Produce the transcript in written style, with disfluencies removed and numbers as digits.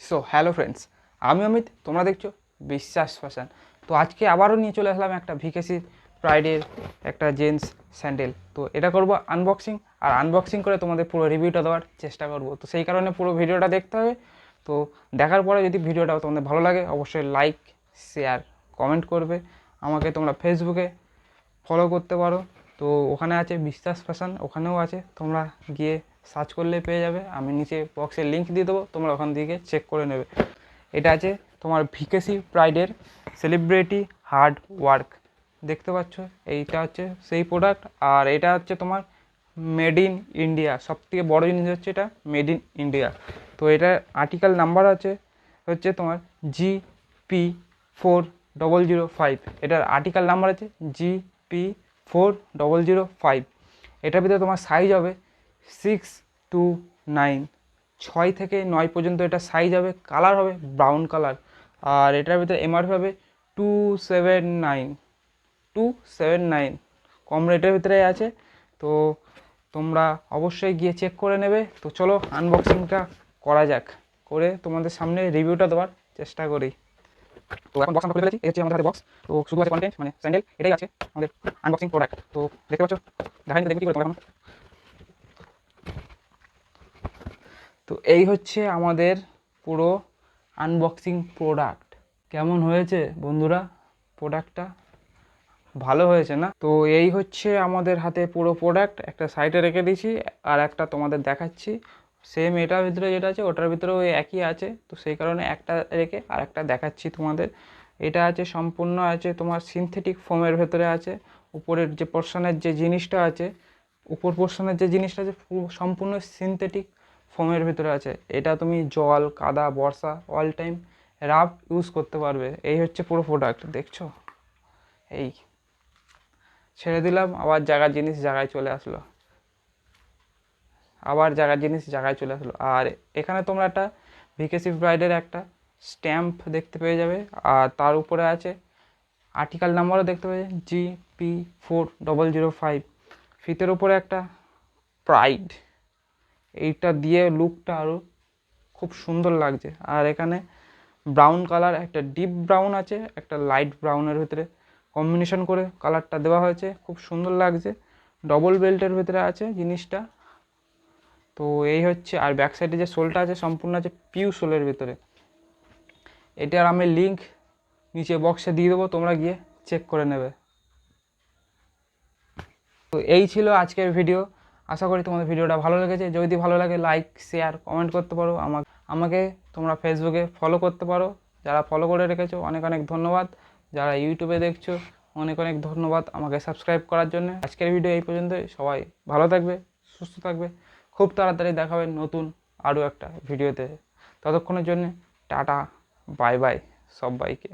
So hello friends, আমি অমিত, তোমরা দেখছো বিশ্বাস ফ্যাশন। তো আজকে আবারও নিয়ে চলে আসলাম একটা ভিকেসি প্রাইডের একটা জেন্টস স্যান্ডেল। তো এটা করব আনবক্সিং, আর আনবক্সিং করে তোমাদের পুরো রিভিউটা দেওয়ার চেষ্টা করব। তো সেই কারণে পুরো ভিডিওটা দেখতে হবে। তো দেখার পরে যদি ভিডিওটা তোমাদের ভালো লাগে অবশ্যই লাইক, শেয়ার, কমেন্ট করবে। আমাকে তোমরা ফেসবুকে ফলো করতে পারো, তো ওখানে আছে বিশ্বাস ফ্যাশন, ওখানেও আছে, তোমরা গিয়ে সার্চ করলে পেয়ে যাবে। আমি নিচে বক্সে লিঙ্ক দিয়ে দেবো, তোমরা ওখান থেকে চেক করে নেবে। এটা আছে তোমার ভিকেসি প্রাইডের সেলিব্রিটি হার্ড ওয়ার্ক, দেখতে পাচ্ছ, এইটা হচ্ছে সেই প্রোডাক্ট। আর এটা হচ্ছে তোমার মেড ইন ইন্ডিয়া, সবথেকে বড় জিনিস হচ্ছে এটা মেড ইন ইন্ডিয়া। তো এটা আর্টিকেল নাম্বার হচ্ছে তোমার GP4005, এটার আর্টিকেল নাম্বার আছে GP4005। এটার ভিতরে তোমার সাইজ হবে 6 to 9, 6 থেকে 9 পর্যন্ত এটা সাইজ হবে। কালার হবে ব্রাউন কালার। আর এটার ভিতরে এমআরপি হবে 279, কম রেটের ভিতরে আছে। তো তোমরা অবশ্যই গিয়ে চেক করে নেবে। তো চলো আনবক্সিংটা করা যাক, করে তোমাদের সামনে রিভিউটা দেওয়ার চেষ্টা করি। তো এখন বক্স আমরা খুলে ফেলেছি, এই হচ্ছে আমাদের হাতে বক্স। তো শুধু আছে কন্টেন্ট, মানে স্যান্ডেল, এটাই আছে আমাদের আনবক্সিং প্রোডাক্ট। তো দেখতে পাচ্ছ, দেখাই দেখি কি করে তোমরা এখন। তো এই হচ্ছে আমাদের পুরো আনবক্সিং প্রোডাক্ট। কেমন হয়েছে বন্ধুরা প্রোডাক্টটা? ভালো হয়েছে না? তো এই হচ্ছে আমাদের হাতে পুরো প্রোডাক্ট, একটা সাইডে রেখে দিয়েছি, আর একটা তোমাদের দেখাচ্ছি। সেম এটার ভিতরে যেটা আছে ওটার ভিতরেও একই আছে, তো সেই কারণে একটা রেখে আর একটা দেখাচ্ছি তোমাদের। এটা আছে সম্পূর্ণ আছে তোমার সিনথেটিক ফোমের ভেতরে আছে। উপরের যে পোর্শনের যে জিনিসটা আছে, উপর পোর্শনের যে জিনিসটা আছে সম্পূর্ণ সিনথেটিক ফোমের ভিতরে আছে। এটা তুমি জল, কাদা, বর্ষা অল টাইম রাফ ইউজ করতে পারবে। এই হচ্ছে পুরো প্রোডাক্ট, দেখছো? এই ছেড়ে দিলাম, আবার জায়গার জিনিস জায়গায় চলে আসলো, আবার জায়গার জিনিস জায়গায় চলে আসলো। আর এখানে তোমরা একটা ভিকেসি ব্রাইডের একটা স্ট্যাম্প দেখতে পেয়ে যাবে, আর তার উপরে আছে আর্টিকেল নাম্বারও দেখতে পেয়ে GP4005। ফিতের উপরে একটা প্রাইড, এইটা দিয়ে লুকটা আরও খুব সুন্দর লাগছে। আর এখানে ব্রাউন কালার, একটা ডিপ ব্রাউন আছে, একটা লাইট ব্রাউনের ভিতরে কম্বিনেশন করে কালারটা দেওয়া হয়েছে, খুব সুন্দর লাগছে। ডবল বেল্টের ভিতরে আছে জিনিসটা। তো এই হচ্ছে, আর ব্যাক সাইডে যে সোলটা আছে সম্পূর্ণ আছে পিউ সোলের ভিতরে। এটার আমি লিঙ্ক নিচে বক্সে দিয়ে দেবো, তোমরা গিয়ে চেক করে নেবে। তো এই ছিল আজকের ভিডিও। আশা করি তোমাদের ভিডিওটা ভালো লেগেছে। যদি ভালো লাগে লাইক, শেয়ার, কমেন্ট করতে পারো। আমাকে তোমরা ফেসবুকে ফলো করতে পারো। যারা ফলো করে রেখেছো অনেক অনেক ধন্যবাদ। যারা ইউটিউবে দেখছো অনেক অনেক ধন্যবাদ আমাকে সাবস্ক্রাইব করার জন্য। আজকের ভিডিও এই পর্যন্তই। সবাই ভালো থাকবে, সুস্থ থাকবে। খুব তাড়াতাড়ি দেখা হবে নতুন আরও একটা ভিডিওতে। ততক্ষণের জন্য টাটা, বাই বাই সবাইকে।